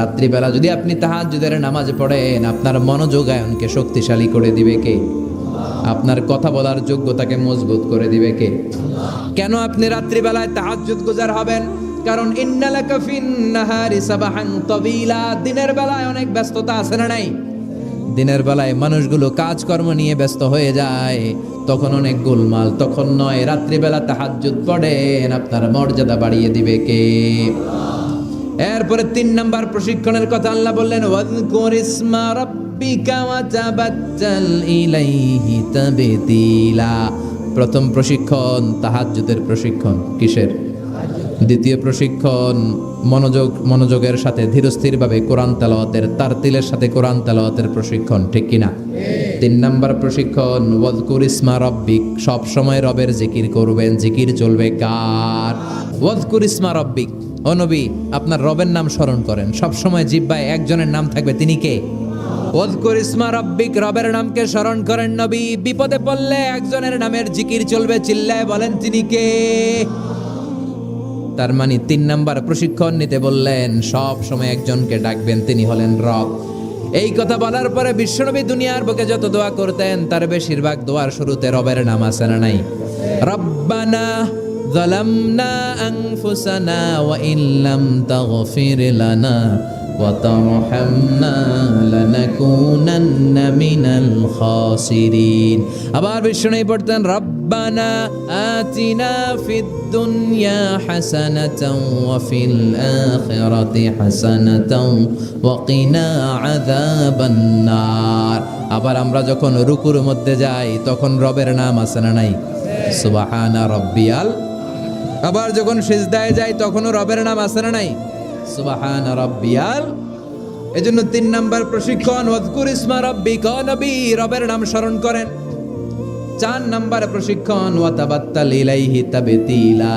A: রাত্রিবেলা যদি আপনি তাহাজ্জুদের নামাজ পড়েন, আপনার মনোযোগায়নকে শক্তিশালী করে দিবে কে? আপনার কথা বলার যোগ্যতাকে মজবুত করে দিবে কে? কেন আপনি রাত্রিবেলায় তাহাজ্জুদ গুজার হবেন? কারণ ইন্নালাকা ফিন নাহারি সাবাহান তাবিলা, দিনের বেলায় অনেক ব্যস্ততা আছে না নাই? দিনের বেলায় মানুষগুলো কাজকর্ম নিয়ে ব্যস্ত হয়ে যায়, তখন অনেক গোলমাল। তখন নয়, রাত্রিবেলা তাহাজ্জুদ পড়েন, আপনার মর্যাদা বাড়িয়ে দিবে কে? এরপরে 3 নাম্বার প্রশিক্ষণের কথা আল্লাহ বললেন, ওয়াযকুর ইসমা রাব্বিকা ওয়াতাবাত্তাল ইলাইহি তাবতিলা। প্রথম প্রশিক্ষণ তাহাজ্জুদের প্রশিক্ষণ। কিসের? দ্বিতীয় প্রশিক্ষণ মনোযোগের সাথে ধীরস্থিরভাবে কোরআন তেলাওয়াতের, তারতিলের সাথে কোরআন তেলাওয়াতের প্রশিক্ষণ। ঠিক কিনা? 3 নাম্বার প্রশিক্ষণ ওয়াযকুর ইসমা রাব্বিক, সব সময় রবের জিকির করবেন। জিকির চলবে কার? ওয়াযকুর ইসমা রাব্বিক। ও নবী, আপনার রবের নাম স্মরণ করেন, সব সময় জিহ্বায় একজনের নাম থাকবে, তিনি কে? ওয়াযকুর ইসমা রাব্বিক, রবের নামকে স্মরণ করেন নবী। বিপদে পড়লে একজনের নামের জিকির চলবে, চিল্লায় বলেন তিনি কে? তার মানে 3 নাম্বার প্রশিক্ষণ নিতে বললেন, সব সময় একজনকে ডাকবেন, তিনি হলেন রব। এই কথা বলার পরে বিশ্বনবী দুনিয়ার বুকে যত দোয়া করতেন, তার বেশিরভাগ দোয়ার শুরুতে রবের নাম আছে না নাই? রব্বানা যালামনা আনফুসানা ওয়া ইল্লাম তাগফির লানা ওয়া তারহামনা লানাকুনান্না মিনাল খাসিরিন। আবার বিশ্বনবী পড়তেন, রব্বানা আতিনা ফিদ দুনিয়া হাসানাতাও ওয়া ফিল আখিরাতি হাসানাতাও ওয়া কিনা আযাবান নার। আবার আমরা যখন রুকুর মধ্যে যাই, তখন রবের নাম আছে না নাই? সুবহানা রাব্বিয়াল। আবার যখন সিজদায় যাই, তখনও রবের নাম আছে না নাই? সুবহানা রাব্বিয়াল। এজন্য 3 নাম্বার প্রশিক্ষণ ওয়াযকুর ইসমা রাব্বিকা, নবী রবের নাম স্মরণ করেন। 4 নাম্বার প্রশিক্ষণ ওয়াতাবাত্তাল ইলাইহি তাবতিলা,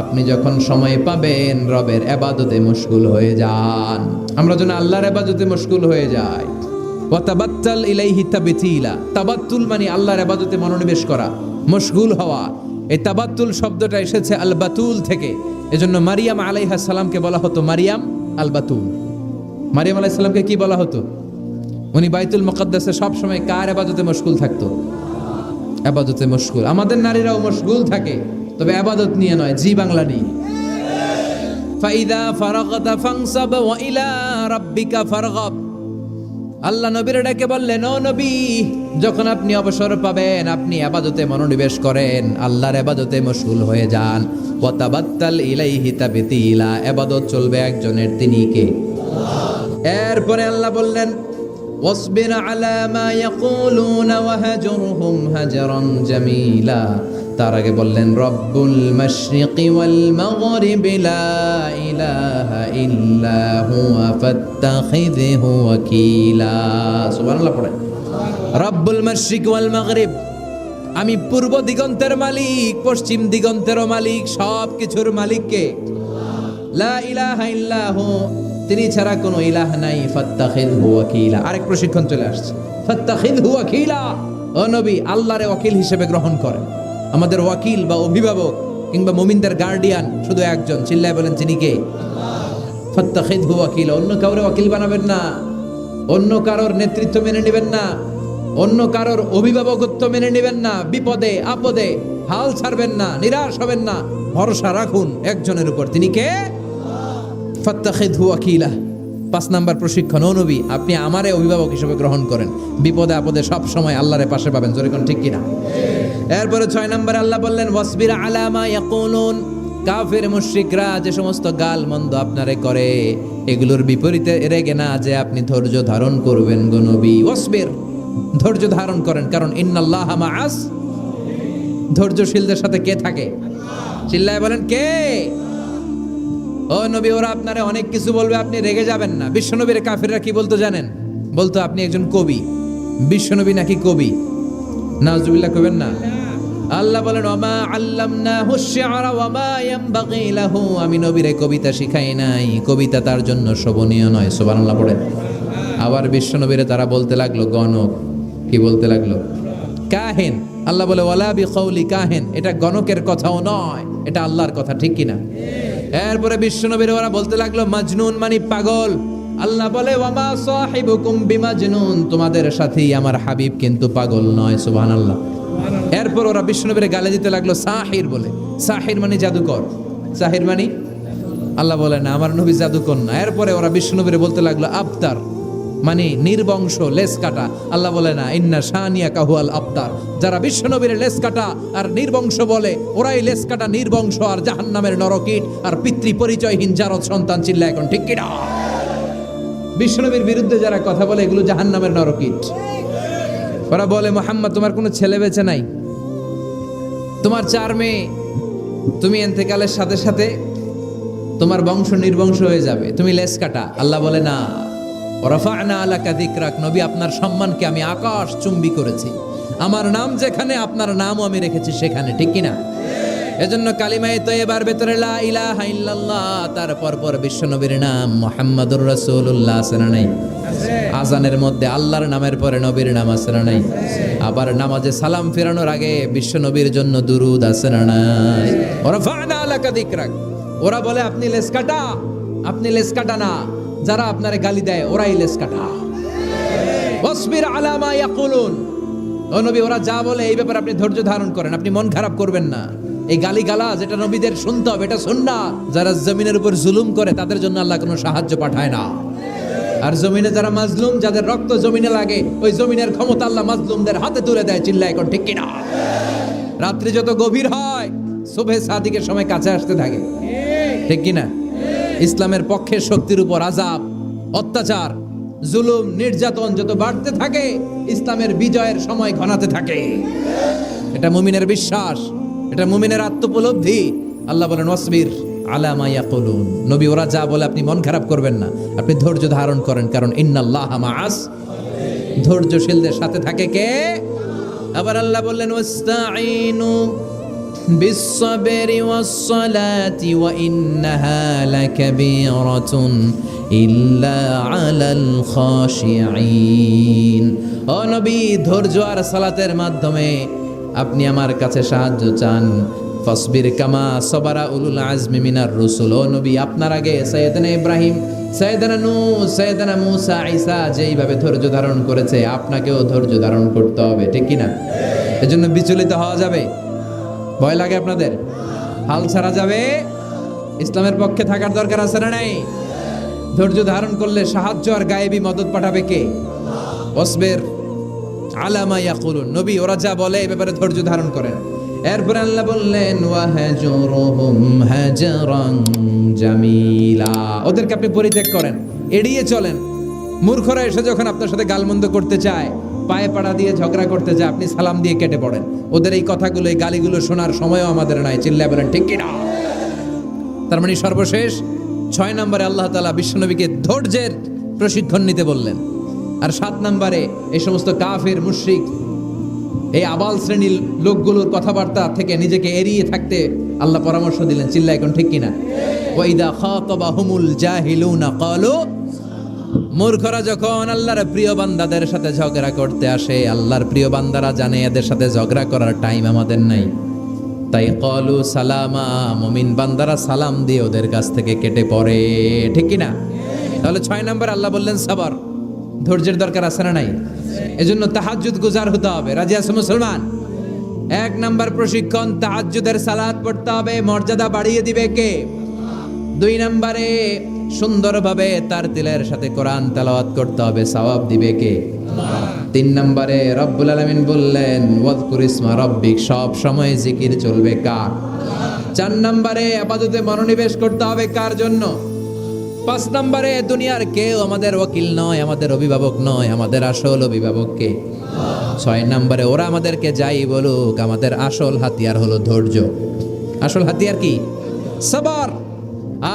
A: আপনি যখন সময় পাবেন রবের ইবাদতে মশগুল হয়ে যান। আমরা যেন আল্লাহর ইবাদতে মশগুল হয়ে যাই। ওয়াতাবাত্তাল ইলাইহি তাবতিলা, তাবাত্তুল মানে আল্লাহর ইবাদতে মনোনিবেশ করা, মশগুল হওয়া। এই তাবাত্তুল শব্দটা এসেছে আল বাতুল থেকে। এজন্য মারিয়াম আলাইহিস সালামকে বলা হতো মারিয়াম আল বাতুল। মারিয়াম আলাইহিস সালামকে কি বলা হতো? উনি বাইতুল মুকাদ্দাসে সব সময় কার ইবাদতে মশগুল থাকতো? ইবাদতে মশগুল। আমাদের নারীরাও মশগুল থাকে, তবে ইবাদত নিয়ে নয়, জি বাংলা নিয়ে। ফাইদা ফারাগতা ফানসাব ওয়া ইলা রাব্বিকা ফারগাব। আল্লাহ নবীর ডেকে বললেন, ও নবী, যখন আপনি অবসর পাবেন, আপনি ইবাদতে মনোনিবেশ করেন, আল্লাহর ইবাদতে মশগুল হয়ে যান। ওয়াতাবাত্তাল ইলাইহি তাবতিলা, ইবাদত চলবে একজনের, তিনি কে? এরপরে আল্লাহ বললেন, ওয়াসবির আলা মা ইয়াকুলুনা ওয়াহজুরহুম হাজরান জামিলা। তার আগে বললেন, রব্বুল মাশরিকি ওয়াল মাগরিবি লা ইলাহা ইল্লা হুয়া ফাত্তাখিযহু ওয়াকিলা। সুবহানাল্লাহ পড়ে। রব্বুল মাশরিকি ওয়াল মাগরিব, আমি পূর্ব দিগন্তের মালিক, পশ্চিম দিগন্তেরও মালিক, সব কিছুর মালিক কে? লা ইলাহা ইল্লাহু, তিনি ছাড়া কোনো ইলাহ নাই। ফাত্তাখিযহু ওয়াকিলা। আরেক প্রশিক্ষণ চলে আসছে, ফাত্তাখিযহু ওয়াকিলা। ও নবী, আল্লাহরে ওয়াকিল হিসেবে গ্রহণ করেন। আমাদের ওয়াকিল বা অভিভাবক কিংবা মুমিনদের গার্ডিয়ান শুধু একজন, চিল্লায় বলেন তিনি কে? ফাত্তাখিযহু ওয়াকিলা, অন্য কাউরে ওয়াকিল বানাবেন না, অন্য কারোর নেতৃত্ব মেনে নেবেন না, অন্য কারোর অভিভাবকত্ব মেনে নেবেন না, বিপদে আপদে হাল ছাড়বেন না, নিরাশ হবেন না, ভরসা রাখুন একজনের উপর, তিনি কে? ফাত্তাখিযহু ওয়াকিলা। 5 নাম্বার প্রশিক্ষণ, ও নবী আপনি আমারে অভিভাবক হিসেবে গ্রহণ করেন, বিপদে আপদে সব সময় আল্লাহরে পাশে পাবেন, জোরে কোন ঠিক কিনা? এরপরে 6 নম্বরে আল্লাহ বললেন ওয়াসবির আলা মা ইয়াকুলুন, কাফের মুশরিকরা যে সমস্ত গাল মন্দ আপনারে করে এগুলোর বিপরীতে রেগে না যে আপনি ধৈর্য ধারণ করবেন গো নবী। ওয়াসবির, ধৈর্য ধারণ করেন, কারণ ইন্নাল্লাহা মাআস, ধৈর্যশীলদের সাথে কে থাকে? চিল্লায় বলেন কে? ও নবী ওরা আপনারে অনেক কিছু বলবে, আপনি রেগে যাবেন না। বিশ্বনবীর কাফিররা কি বলতো জানেন? বলতো আপনি একজন কবি। বিশ্বনবী নাকি কবি? নাউজুবিল্লাহ কইবেন না। আল্লাহ বলেন ওমা আল্লামনাহু আশ-শি'রা ওয়া মা ইয়ানবাগি লাহু, আমি নবীরে কবিতা শিখাই নাই, কবিতা তার জন্য শোভনীয় নয়। সুবহানাল্লাহ পড়েন। আবার বিশ্বনবীরে তারা বলতে লাগলো গণক। কি বলতে লাগলো? কাহিন। আল্লাহ বলে ওয়ালা বিকাউলি কাহিন, এটা গণকের কথাও নয়, এটা আল্লাহর কথা, ঠিক কিনা? এরপরে বিশ্বনবীরে ওরা বলতে লাগলো মাজনুন, মানে পাগল। আল্লাহ বলে ওয়ামা সাহিবুকুম বিমাজনুন, তোমাদের সাথেই আমার হাবিব কিন্তু পাগল নয়। সুবহানাল্লাহ। এরপর ওরা বিশ্বনবীরে গালি দিতে লাগলো সাহির বলে। সাহির মানে জাদুকর, সাহির মানে আল্লাহ বলে না আমার নবী জাদুকর না। এরপরে ওরা বিশ্বনবীরে বলতে লাগলো আবতার, মানে নির্বংশ, লেস কাটা। আল্লাহ বলে না ইন্না শানিয়াকা হুয়াল আবতার, যারা বিশ্বনবীরে লেস কাটা আর নির্বংশ বলে ওরাই লেস কাটা, নির্বংশ আর জাহান্নামের নরকীট আর পিতৃ পরিচয়হীন জারদ সন্তান। চিল্লা এখন ঠিক কিনা? বিশ্বনবীর বিরুদ্ধে যারা কথা বলে এগুলো জাহান্নামের নরকীট। ওরা বলে মুহাম্মদ তোমার কোনো ছেলে বেঁচে নাই, তোমার 4 মেয়ে, তুমি ইন্তেকালের সাথে সাথে তোমার বংশ নির্বংশ হয়ে যাবে, তুমি লেস কাটা। আল্লাহ বলে না রাফা'না আলাকা যিকরাক, নবী আপনার সম্মানকে আমি আকাশ চুম্বি করেছি, আমার নাম যেখানে আপনার নামও আমি রেখেছি সেখানে, ঠিক কিনা? এজন্য কালিমায়ে তয়্যিবার ভেতরে লা ইলাহা ইল্লাল্লাহ, তারপর পর বিশ্বনবীর নাম মুহাম্মাদুর রাসূলুল্লাহ আছে না নাই? আজানের মধ্যে আল্লাহর নামের পরে নবীর নাম আছে না নাই? আবার নামাজে সালাম ফেরানোর আগে বিশ্বনবীর জন্য দুরূদ আছে না নাই? রাফা'না আলাকা যিকরাক। ওরা বলে আপনি লেস কাটা, আপনি লেস কাটা না, যারা আপনারে গালি দেয় ওরাই লেস কাটা। ওয়াসবির আলা মা ইয়াকুলুন, ও নবী ওরা যা বলে এই ব্যাপারে আপনি ধৈর্য ধারণ করেন, আপনি মন খারাপ করবেন না। এই গালি গালা যেটা নবীদের শুনতে হবে এটা সুন্নাত। যারা জমিনের উপর জুলুম করে তাদের জন্য আল্লাহ কোনো সাহায্য পাঠায় না। আর জমিনে যারা মাজলুম, যাদের রক্ত জমিনে লাগে, ওই জমিনের ক্ষমতা আল্লাহ মাজলুমদের হাতে তুলে দেয়। চিল্লা এখন ঠিক কিনা? রাত্রি যত গভীর হয় সুবহে সাদিকের সময় কাছে আসতে থাকে, ঠিক কিনা? ইসলামের পক্ষের শক্তির উপর আযাব, অত্যাচার, জুলুম, নির্যাতন যত বাড়তে থাকে ইসলামের বিজয়ের সময় ঘনাতে থাকে। এটা মুমিনের বিশ্বাস, এটা মুমিনের আত্মোপলব্ধি। আল্লাহ বলেন ওয়াসবির আলা মা ইয়াকুলুন, নবী ওরা যা বলে আপনি মন খারাপ করবেন না, আপনি ধৈর্য ধারণ করেন, কারণ ইন্নাল্লাহা মাআস, ধৈর্যশীলদের সাথে থাকে কে? আবার আল্লাহ বললেন ওয়াস্তাঈনু বিস-সাবরি ওয়াস-সালাতি ওয়া ইন্নাহা লাকাবীরাতুন ইল্লা আলাল খাশিঈন। ও নবী ধৈর্য আর সালাতের মাধ্যমে আপনি আমার কাছে সাহায্য চান। ফাসবির কামা সাবারা উলুল আজমি মিনার রুসুল। ও নবী আপনার আগে সাইয়েদনা ইব্রাহিম, সাইয়েদনা নূহ, সাইয়েদনা মূসা, ঈসা যেইভাবে ধৈর্য ধারণ করেছে আপনাকেও ধৈর্য ধারণ করতে হবে, ঠিক কিনা? এজন্য বিচলিত হওয়া যাবে? ভয় লাগে আপনাদের? হাল ছাড়া যাবে? ইসলামের পক্ষে থাকার দরকার আছে না নাই? ধৈর্য ধারণ করলে সাহায্য আর গায়েবী মদত পাঠাবে কে? ওয়াসবির আলা মা ইয়াকুলুন, নবী ওরা যা বলে এই ব্যাপারে ধৈর্য ধারণ করেন। এরপর আল্লাহ বললেন ওয়াহজুরহুম হাজরান জামিলা, ওদেরকে আপনি পরিত্যাগ করেন, এড়িয়ে চলেন। মূর্খরা এসে যখন আপনার সাথে গালমন্দ করতে চায়, পায়ে পাড়া দিয়ে ঝগড়া করতে চায়, আপনি সালাম দিয়ে কেটে পড়েন। ওদের এই কথাগুলো, এই গালিগুলো শোনার সময়ও আমাদের নাই। চিল্লায় বলেন ঠিক কিনা? তার মানে সর্বশেষ 6 নম্বরে আল্লাহ তাআলা বিশ্বনবীকে ধৈর্যের প্রশিক্ষণ নিতে বললেন। আর 7 নম্বরে এই সমস্ত কাফের মুশরিক, এই আবাল শ্রেণীর লোকগুলোর কথাবার্তা থেকে নিজেকে এড়িয়ে থাকতে আল্লাহ পরামর্শ দিলেন। চিল্লা এখন ঠিক কিনা? ওয়া ইদা খাতাবাহুমুল জাহিলুনা ক্বালু, মূর্খরা যখন আল্লাহর প্রিয় বান্দাদের সাথে ঝগড়া করতে আসে, আল্লাহর প্রিয় বান্দারা জানে এদের সাথে ঝগড়া করার টাইম আমাদের নাই, তাই কলু সালামা, মুমিন বান্দারা সালাম দিয়ে ওদের কাছ থেকে কেটে পড়ে, ঠিক কি না? তাহলে 6 নাম্বার আল্লাহ বললেন সবর, ধৈর্যের দরকার আছে না নাই? এজন্য তাহাজ্জুদ গুজার হতে হবে। রাজি আছে মুসলমান? 1 নাম্বার প্রশিক্ষণ, তাহাজ্জুদের সালাত পড়তে হবে। মর্যাদা বাড়িয়ে দিবে কে? 2 নাম্বারে সুন্দরভাবে তার তিলের সাথে কোরআন তেলাওয়াত করতে হবে, সওয়াব দিবে কে? 3 নাম্বারে রব্বুল আলামিন বললেন ওয়াজকুর ইসমা রাব্বিক, সব সময় জিকির চলবে কার? 4 নাম্বারে ইবাদতে মনোনিবেশ করতে হবে কার জন্য? 5 নাম্বারে দুনিয়ার কেউ আমাদের ওয়াকিল নয়, আমাদের অভিভাবক নয়, আমাদের আসল অভিভাবক কে? 6 নাম্বারে ওরা আমাদেরকে যাই বলুক, আমাদের আসল হাতিয়ার হলো ধৈর্য। আসল হাতিয়ার কি? সবর।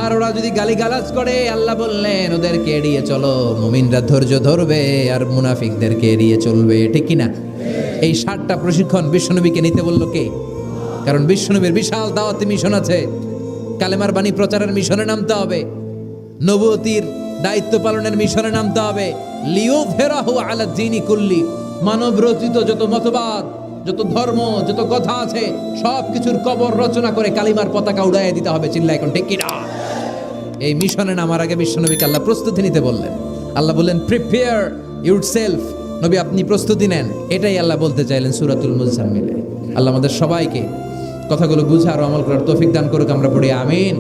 A: আর ওরা যদি গালিগালাজ করে, আল্লাহ বললেন ওদেরকে এড়িয়ে চলো। মুমিনরা ধৈর্য ধরবে আর মুনাফিকদেরকে এড়িয়ে চলবে, ঠিক কি না? এই 7টা প্রশিক্ষণ বিশ্বনবীকে নিতে বলল কে? কারণ বিশ্বনবীর বিশাল দাওয়াতি মিশন আছে। কালেমার বাণী প্রচারের মিশনে নামতে হবে, নবুয়তির দায়িত্ব পালনের মিশনে নামতে হবে। লিয়ুযহিরাহু আলা দ্বীনি কুল্লি, মানব রচিত যত মতবাদ, যত ধর্ম, যত কথা আছে, সব কিছুর কবর রচনা করে কালিমার পতাকা উড়াইয়ে দিতে হবে। চিল্লা এখন ঠিক কিনা? এই মিশনে নামার আগে বিশ্বনবীকে আল্লাহ প্রস্তুতি নিতে বললেন। আল্লাহ বললেন প্রিপেয়ার ইউরসেলফ, নবী আপনি প্রস্তুতি নেন। এটাই আল্লাহ বলতে চাইলেন সূরাতুল মুজাম্মিলে। আল্লাহ আমাদের সবাইকে কথাগুলো বুঝার ও আমল করার তৌফিক দান করুক। আমরা পড়ি আমিন।